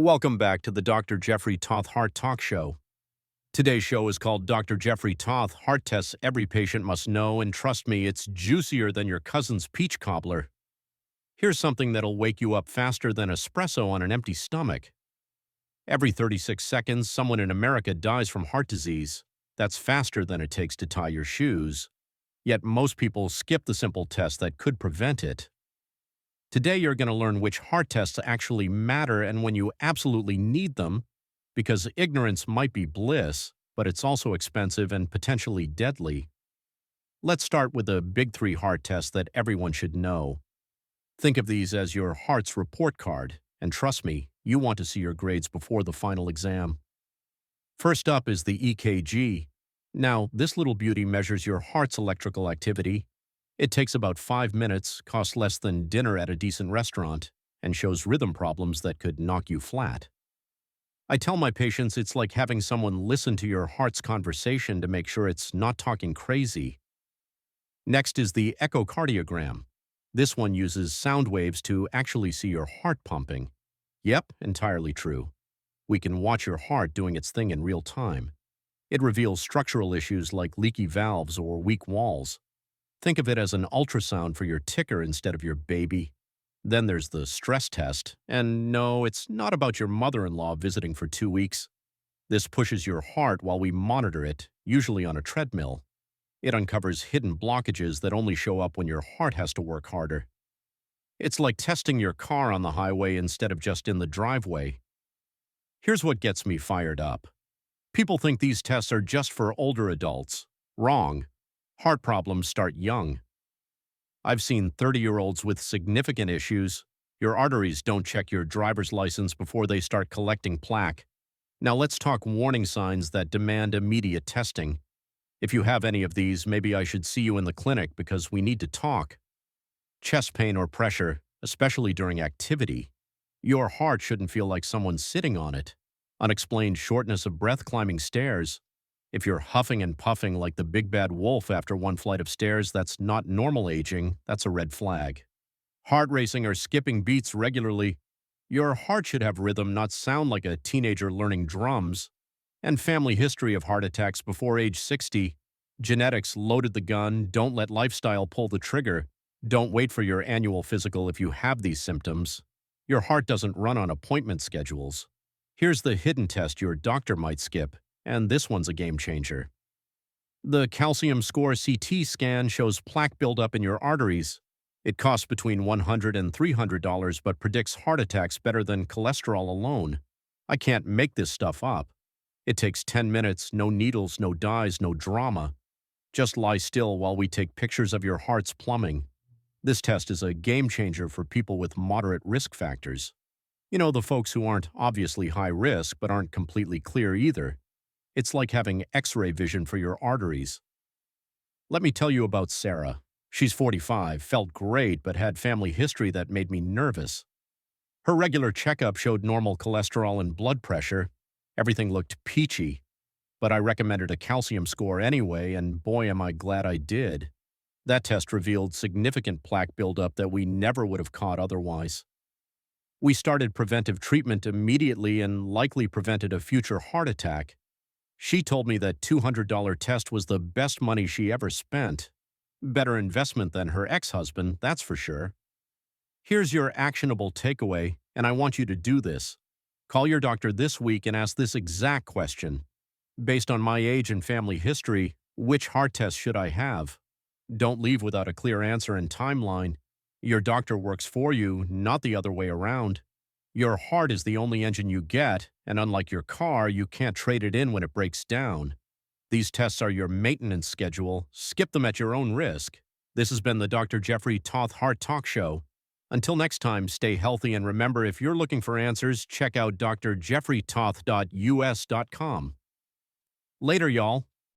Welcome back to the Dr. Jeffrey Tauth Heart Talk Show. Today's show is called Dr. Jeffrey Tauth Heart Tests Every Patient Must Know, and trust me, it's juicier than your cousin's peach cobbler. Here's something that'll wake you up faster than espresso on an empty stomach. Every 36 seconds, someone in America dies from heart disease. That's faster than it takes to tie your shoes. Yet most people skip the simple test that could prevent it. Today, you're going to learn which heart tests actually matter and when you absolutely need them, because ignorance might be bliss, but it's also expensive and potentially deadly. Let's start with the big three heart tests that everyone should know. Think of these as your heart's report card, and trust me, you want to see your grades before the final exam. First up is the EKG. Now, this little beauty measures your heart's electrical activity. It takes about 5 minutes, costs less than dinner at a decent restaurant, and shows rhythm problems that could knock you flat. I tell my patients it's like having someone listen to your heart's conversation to make sure it's not talking crazy. Next is the echocardiogram. This one uses sound waves to actually see your heart pumping. Yep, entirely true. We can watch your heart doing its thing in real time. It reveals structural issues like leaky valves or weak walls. Think of it as an ultrasound for your ticker instead of your baby. Then there's the stress test. And no, it's not about your mother-in-law visiting for 2 weeks. This pushes your heart while we monitor it, usually on a treadmill. It uncovers hidden blockages that only show up when your heart has to work harder. It's like testing your car on the highway instead of just in the driveway. Here's what gets me fired up. People think these tests are just for older adults. Wrong. Heart problems start young. I've seen 30-year-olds with significant issues. Your arteries don't check your driver's license before they start collecting plaque. Now let's talk warning signs that demand immediate testing. If you have any of these, maybe I should see you in the clinic because we need to talk. Chest pain or pressure, especially during activity. Your heart shouldn't feel like someone's sitting on it. Unexplained shortness of breath climbing stairs. If you're huffing and puffing like the big bad wolf after one flight of stairs, that's not normal aging, that's a red flag. Heart racing or skipping beats regularly. Your heart should have rhythm, not sound like a teenager learning drums. And family history of heart attacks before age 60. Genetics loaded the gun, don't let lifestyle pull the trigger. Don't wait for your annual physical if you have these symptoms. Your heart doesn't run on appointment schedules. Here's the hidden test your doctor might skip. And this one's a game changer. The calcium score CT scan shows plaque buildup in your arteries. It costs between $100 and $300 but predicts heart attacks better than cholesterol alone. I can't make this stuff up. It takes 10 minutes, no needles, no dyes, no drama. Just lie still while we take pictures of your heart's plumbing. This test is a game changer for people with moderate risk factors. You know, the folks who aren't obviously high risk but aren't completely clear either. It's like having X-ray vision for your arteries. Let me tell you about Sarah. She's 45, felt great, but had family history that made me nervous. Her regular checkup showed normal cholesterol and blood pressure. Everything looked peachy. But I recommended a calcium score anyway, and boy am I glad I did. That test revealed significant plaque buildup that we never would have caught otherwise. We started preventive treatment immediately and likely prevented a future heart attack. She told me that $200 test was the best money she ever spent. Better investment than her ex-husband, that's for sure. Here's your actionable takeaway, and I want you to do this. Call your doctor this week and ask this exact question. Based on my age and family history, which heart test should I have? Don't leave without a clear answer and timeline. Your doctor works for you, not the other way around. Your heart is the only engine you get, and unlike your car, you can't trade it in when it breaks down. These tests are your maintenance schedule. Skip them at your own risk. This has been the Dr. Jeffrey Tauth Heart Talk Show. Until next time, stay healthy, and remember, if you're looking for answers, check out drjeffreytauth.us.com. Later, y'all.